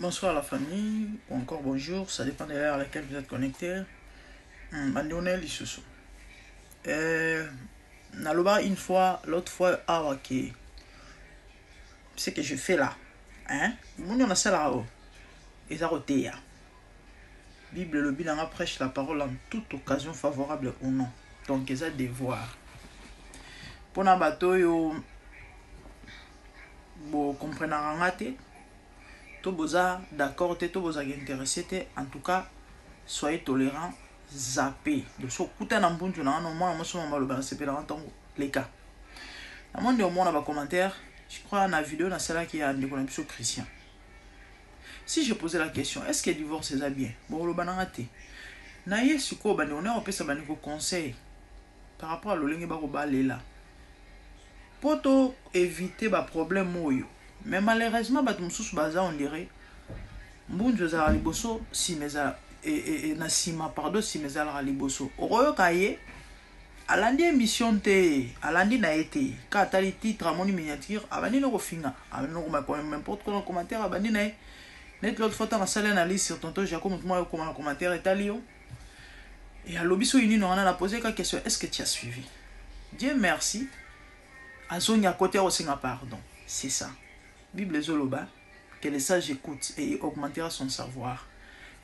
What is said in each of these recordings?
Bonsoir la famille, ou encore bonjour, ça dépend de l'heure à laquelle vous êtes connecté. Bandonné Lissoso. Naloba une fois, l'autre fois, ok. Ce que je fais là, hein? Mon on a ça là, et ça roté. Bible le bilan prêche la parole en toute occasion favorable ou non. Donc, ils ont devoir. Pour un bateau, vous comprenez en raté. Tout boza d'accord, tout boza intéressé, en tout cas, soyez tolérants, zappez. Donc, si vous avez un bon jour, moi, je suis un peu les cas. À mon moment, on a un commentaire, je crois, dans la vidéo, dans celle-là qui a un déconnexion chrétien. Si je posais la question, est-ce que le divorce est bien? Bon, le bananaté. Naïe, si quoi, on peut savoir vos conseils par rapport à l'olingue barobale là. Pour éviter les problèmes, mais malheureusement, on dirait, mbunjo za liboso si meza et na sima pardon si meza la liboso oroyo kaye alandi émission te alandi na été ka tali titre amoni miniature abandi no kofinga abandi no ko n'importe quoi commentaire abandi na net l'autre fois dans salle analyse sur tonton Jacob moi comment le commentaire est alio et à l'obiso ini on a posé la question, est-ce que tu as suivi? Dieu merci azonya côté au singa pardon, c'est ça Bible zoloba que les sages écoutent et augmentera son savoir.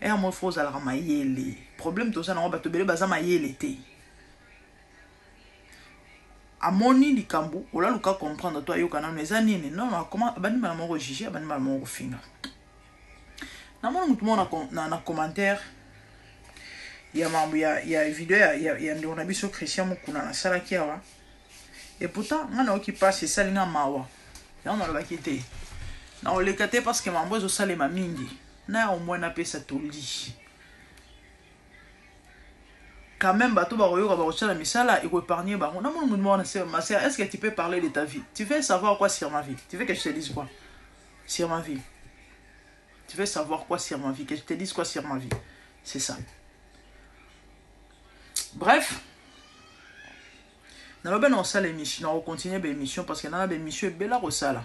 Et à mon frère, alors maïele. Problème tout ça, on va te bébé baza maïele te. À moni di kambu, ou là le cas comprendre toi yo kana mes années non non comment bani ma mon juger bani ma mon finga. Na mon tout monde na commentaire il y a mambo il y a vidéo il y a on a vu sur Christian mukuna na sala kiawa. Et pourtant ngana qui passe ça linga mawa. Là on a le quitter. Na on le kate parce que mambo zo sale ma mingi. Na au moins na pesa toli. Quand même bato ba royo ba rocha la misala et ko épargner ba on a mon demande ma sœur, est-ce que tu peux parler de ta vie? Tu veux savoir quoi sur ma vie? Tu veux que je te dise quoi sur ma vie? Tu veux savoir quoi sur ma vie? Que je te dise quoi sur ma vie? C'est ça. Bref, na lobe na sala émission, on continue l'émission parce que na la émission bella rosala.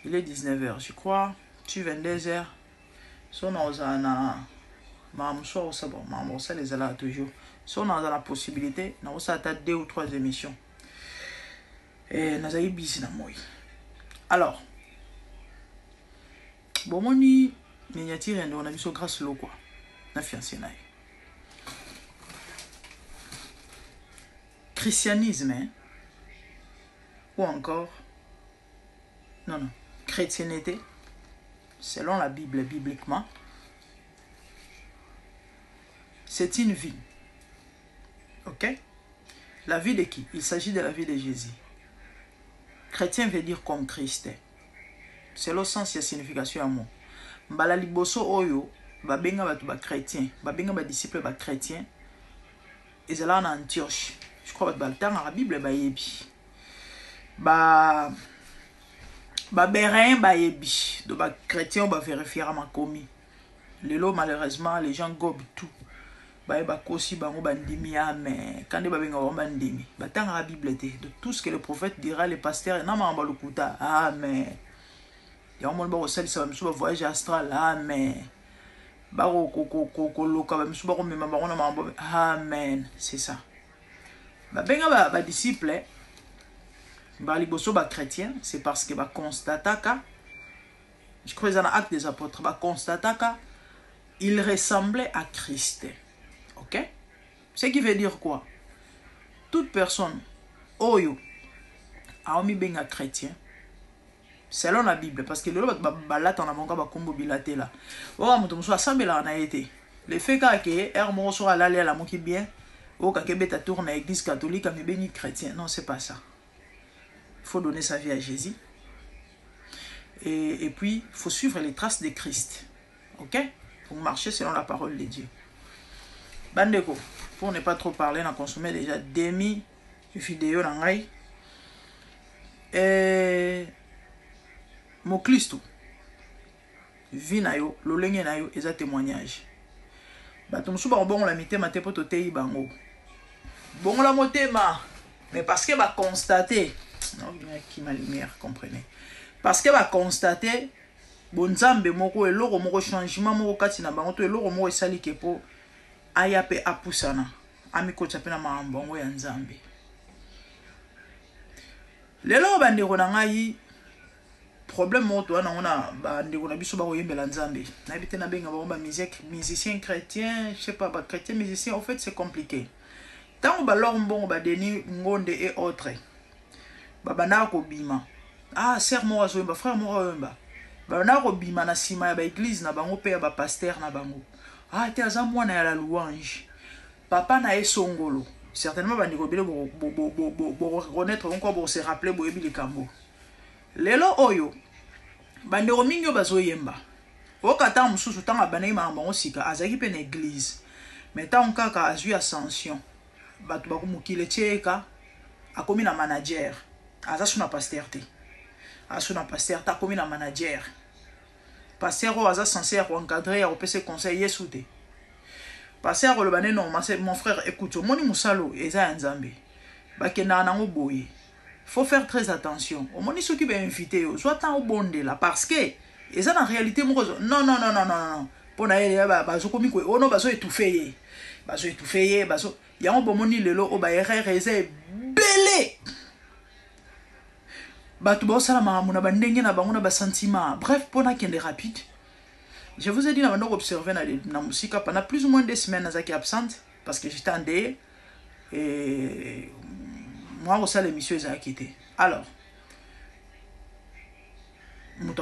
Il est 19h, je crois. Tu 22h. Si on a les ala toujours. Si on a la possibilité, on a 2 ou 3 émissions. Et on a busy na moi. Alors, bon, on y miniature on a vu ça grâce l'eau quoi. Na fiancé na. Christianisme, hein? Ou encore, non, chrétienté, selon la Bible, bibliquement, c'est une vie. Ok? La vie de qui? Il s'agit de la vie de Jésus. Chrétien veut dire comme Christ. C'est le sens et la signification à moi. Mbala liboso oyo, babenga batu ba chrétien, babenga ba disciple ba chrétien, et là en Antioche. Je crois que dans la Bible, ba bérin ba yebi donc ba chrétien ba vérifier ma commis lelo malheureusement les gens gobent tout ba kosi bango bandimi amen quand ba benga ba bandimi ba tanga la Bible de tout ce que le prophète dira les pasteurs na ma balukuta amen ya mon ba osali ça ba voyage astral amen ba ko loka ba msuba ko mema ba na mambo amen c'est ça ba benga ba disciple Baliboso ba chrétien, c'est parce que ba constata ka, je crois dans l'acte des apôtres, ba constata ka, il ressemblait à Christ. Ok? Ce qui veut dire quoi? Toute personne, oyo, a omi benga chrétien, selon la Bible, parce que le balat en amont ba kombo bilate là. Oh, muto muso asambela na été. Le fait que hermo so ala la moki bien, o ka kebeta tourne à l'église catholique, mais béni chrétien. Non, c'est pas ça. Il faut donner sa vie à Jésus. Et puis, il faut suivre les traces de Christ. Ok? Pour marcher selon la parole de Dieu. Bandeko, pour ne pas trop parler, on a consommé déjà demi vidéo dans l'oreille. Et mon Christo, vie na yo, l'olenge na yo, et témoignage. Batumsu ba bon la mité maté poto tei bango. Bon la motema, mais parce que va constater. Non, qui ma lumière, comprenez. Parce que va constater bonzambe moko eloko moko changement moko kati na bango to eloko moko esali ke po aya pe apusana amikotsa pe na makambo yango ya nzambe. Lelo bandeko na ngai problème moko toana ngona bandeko na biso bakoyembela nzambe na bité na benga ba musicien chrétien, je sais pas, ba chrétien musicien, en fait c'est compliqué. Tant ba lor mbongo ba Denis Ngonde et autres babana ko bima, ah sœur mo azoyemba, frère mo azoyemba, babana ko bima na sima ya ba église na bango pe ya ba pasteur na bango, ah te aza mwana ya la louange, papa na esongolo, certainement bandeko bele bo reconnaître encore, bo se rappeler bo yebi likambo. Lelo oyo bandeko mingi bazoyemba okata mususu tanga banai makambo sika azaki pe na église, mais tant kaka azui ascension batu bakumukile cheka akomi na manager, aza na pasteur te, asuna pasteur ta akomi na manager, pasteur o aza censé encadrer ya opese conseil yesu te, pasteur le bané non mon frère écoute moni musalo eza ya nzambe bakenda nango boye. Faut faire très attention. Au moins, ceux qui veulent inviter, soit en bonde là, parce que, et ça, en réalité, non. Pour n'aller là, baso comme quoi, oh non, baso étouffé, baso. Il y a un bon moni le lot, au baïre, réserve, belé. Batu ba sala mamuna bandenge na banguna ba sentiment. Bref, pour n'a qu'un des rapides. Je vous ai dit, on a observé na musique pendant plus ou moins 2 semaines, qui absente, parce que j'étais en dé, et moi aussi l'émission est quitté. Alors, nous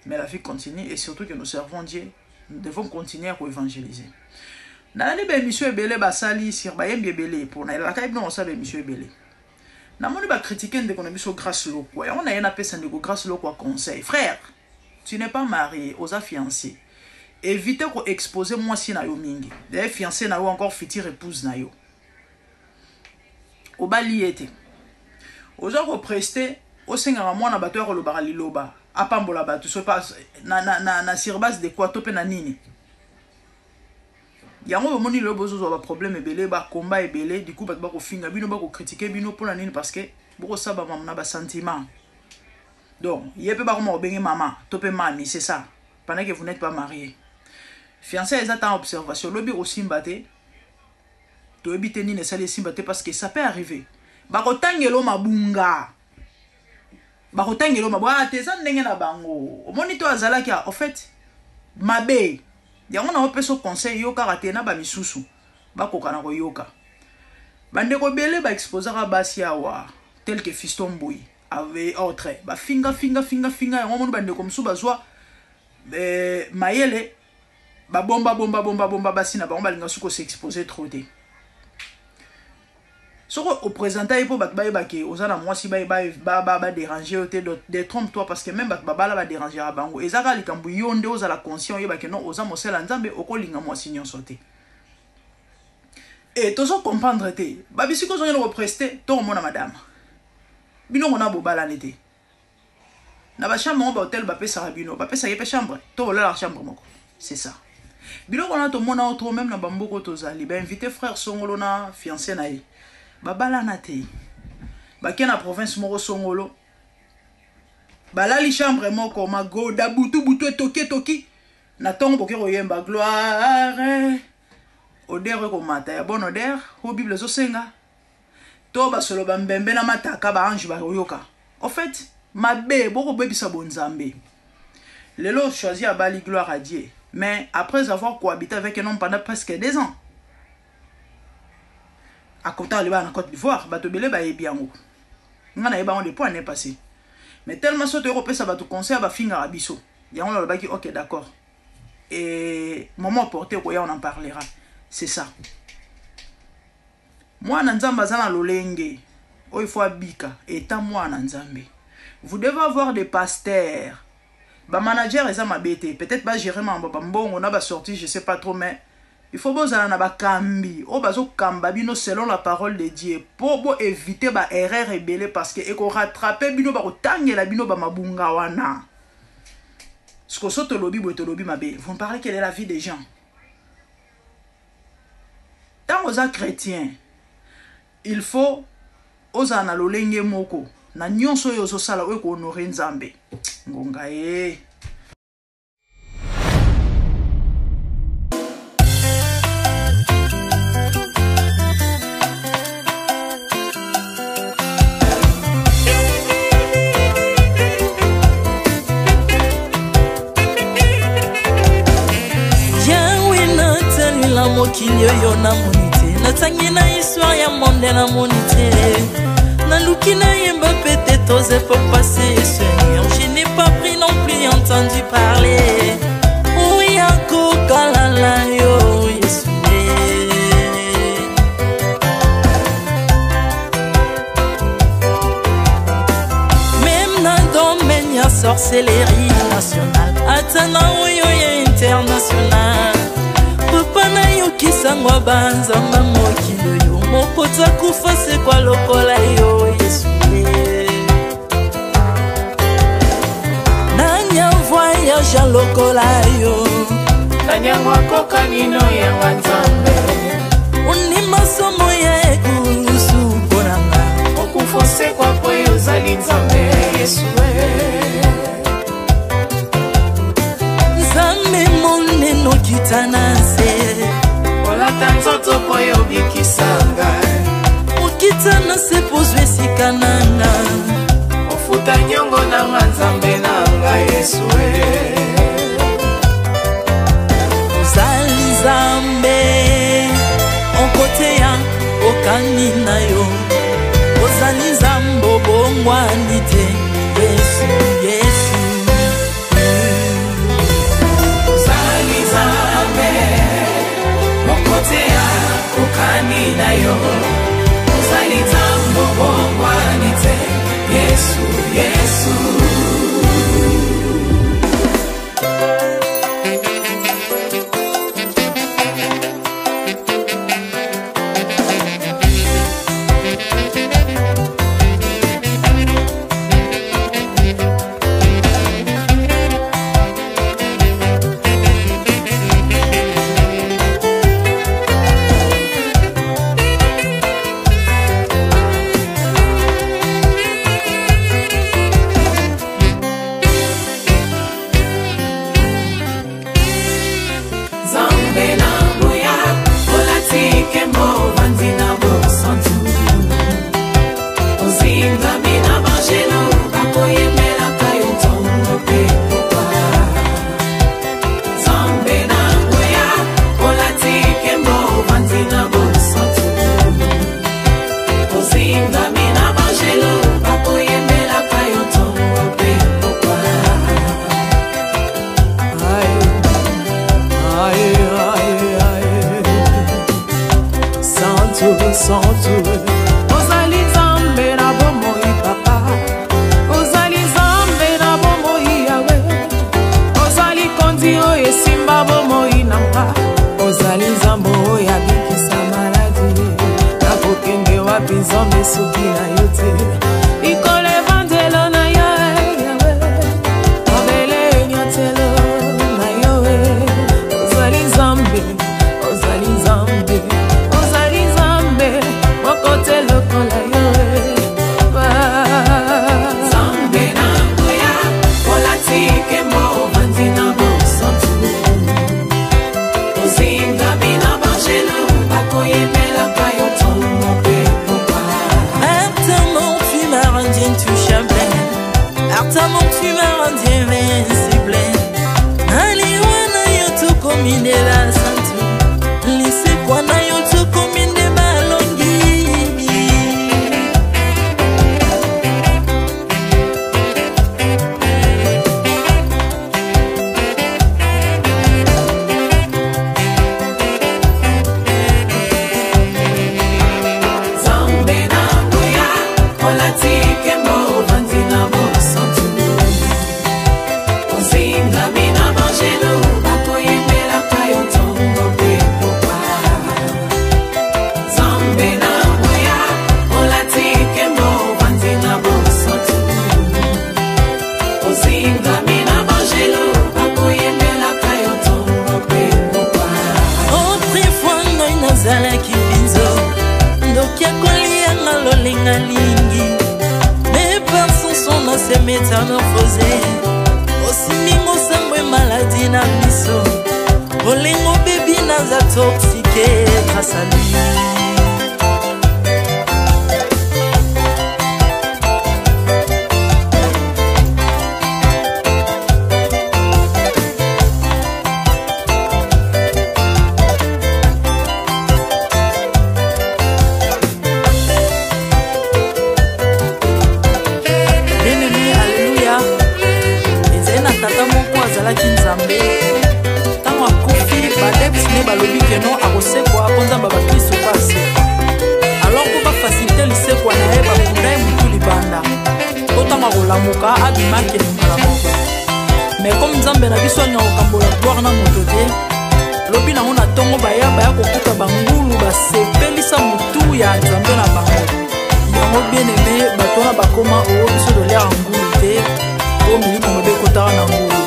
mais la vie continue et surtout que nous servons Dieu, nous devons continuer à évangéliser. Dans l'émission belé basali sur bayem belé pour na la caille non ça l'émission belé. Na moni ba critiquer de qu'on a mis sur grâce lo quoi. On a un appel ça de grâce lo quoi conseil. Frère, tu n'es pas marié, aux fiancé. Évitez qu'on expose moi si na yo mingi. Des fiancés na yo encore future épouse na yo. Au baliété. Aux gens presté au sengara mwana bato ya kolobaka liloba apambola bato so pas na sur base de quoi topé na nini. Yango moni lo bozo ba problème ebele ba combat ebele du coup bato ba ko finga bino ba ko critiquer bino pour na nini parce que boko sa ba mama ba sentiment. Donc yepé ba ko mo bengi mama topé mami, c'est ça. Pendant que vous n'êtes pas marié. Fiancé est en observation lobi aussi mbate. To ebite nini sale simbate parce que ça peut arriver. Bakotangelo mabunga. Bakotangelo mabwa teza ndenge na bango. Omoni to azalaki en fait mabe. Yango na opeso conseil yo karate na ba misusu. Bakoka na ko yoka. Bande ko bele ba exposera basi awa tel que Fiston Boy avec autre. Ba finga yango moni bande ko msu bazwa mayele ba bomba basi na bango balinga suko s'exposer trop te. Au présentant il faut que aux ana moi si ba déranger des trompe-toi parce que même ba la déranger à bango et ça ka likambu yonde aux ala conscient yeba que non aux amosela nzambe okolinga moi signon sauter et toujours comprendre te ba bisiko zo ngelo prester to mona madame bino ngona bo bala nete na ba chambre ba hôtel ba pesa bino ba pesa yepe chambre to la chambre moko c'est ça bino ngona to mona auto même na bamboko to zali ba inviter frère songolo na fiancé na ye babala na te bakena province moko songolo balali chambre moko magoda butu toki na tongo boke koyemba gloire odeur ko mata ya bon odeur ho bible zo senga to basolo bambembe na mataka ba ange ba yoka en fait mabe boko bebisa bonzambe lelo choisi abali gloire à Dieu mais après avoir cohabité avec un homme pendant presque 2 ans à côté de la Côte d'Ivoire, bato belé ba ebiango. Ngana eba on des points n'est passé. Mais tellement sauté européen ça bato conseil ba finga abiso. Yango la baki OK d'accord. Et moment opportun ko ya on en parlera. C'est ça. Moi na nzamba za na lolenge. O il faut abika eta moi na nzambe. Vous devez avoir des pasteurs. Ba manager eza mabete, peut-être ba gérer mamba mbongo na ba sorti, je sais pas trop mais il faut bozala na bakambi o bazo kamba bino selon la parole de Dieu pour éviter ba erreur ebele parce que eko rattraper bino ba kotangela bino ba mabunga wana ce que soto lobi bo to lobi mabe. Vous me parlez quelle est la vie des gens tant aux chrétiens il faut ozana lolenge moko na nyonso yo zo sala o ko honorer nzambe ngonga mokili oyo namoni te, natangi na histoire ya monde namoni te, naluki nayemba pete toze pour passer Seigneur, je n'ai pas pris non plus entendu parler oya kokalala yo Yesu. Même na domaine ya sorcellerie nationale, atana oyo ya international, papa na yo kisangwa banzamba mokili yo, mokota kufa se kwa lokola yo Yesu. Nanya voyage lokola yo, nanya wakoka nino ya wanzambe, uni masomo ya ekusu ponanga, okufose kwa poyo zali nzambe Yesu. Nzambe moneno kitanase, olata nzoto poyo bikisanga, okitanase pozwe sikananga, ofuta nyongo na nzambe nanga Yesu. Ozali Nzambe onkote ya okani na yo, ozali Nzambe obongwani te Yesu, Yesu. Ozali Nzambe onkote ya okani na yo, ozali Nzambe obongwani te Yesu, Yesu. Ozali Nzambe na bomoi papa, ozali Nzambe na bomoi yawe, ozali kondi oyo esimba bomoi nanga, ozali Nzambe oyo abikisa maladi, nakokende wapi Nzambe soki na yo te, ikole vandelo na yo yawe, obele nyatelo na yo, ozali Nzambe, ozali Nzambe, ozali Nzambe mokote lokola yo. Nzambe na ngoya olatike mo vandina mo santu, ozinga bina bangelo bakoyemela kayo tomo pe popa. Artamon tu m'as rendu intouchable, Artamon tu m'as rendu invincible, aliwana yo to komine la santu, lise kwa na yo to komine balongi. Nzambe na ngoya olatike mo vandina mo santu, ozinga bina bangelo bakoyemela kayo tomo pe popa. Nzambe na ngoya olatike mo vandina mo santu, ozinga bina bangelo bakoyemela kayo tomo pe popa. Autrefois ngai nazalaki binzo, ndokia kolia nga lolinga lingi, mais par son son na se métamorphosé, osimingo sambwe maladi na miso, olingo bebi naza toxique grâce à lui. azalaki nzambe ntango akufi badepsine balobi keno akosekwa mpo nzambe bakristo mpo asekwa alors mpo bafasilite lisekwa na ye bakunda ye mutu libanda mpo ntango akolamuka abimaki elingala moko me comme nzambe na biso alinga kokambola gloire na moto te lobi nango na ntongo baya kokuta bangulu basepelisa mutu ya nzambe na bango yango bien aimé bato wana bakoma oo biso toliaka ngulu te mpo milimo mabe ekotaka na ngulu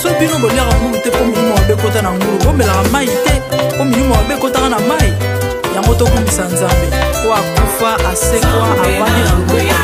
so bino boliaka ngulu te mpo milimo mabe ekota na ngulu bomelaka mai te mpo milimo mabe ekotaka na mai yango tokumisa nzambe po akufa asekwa avandi na loboko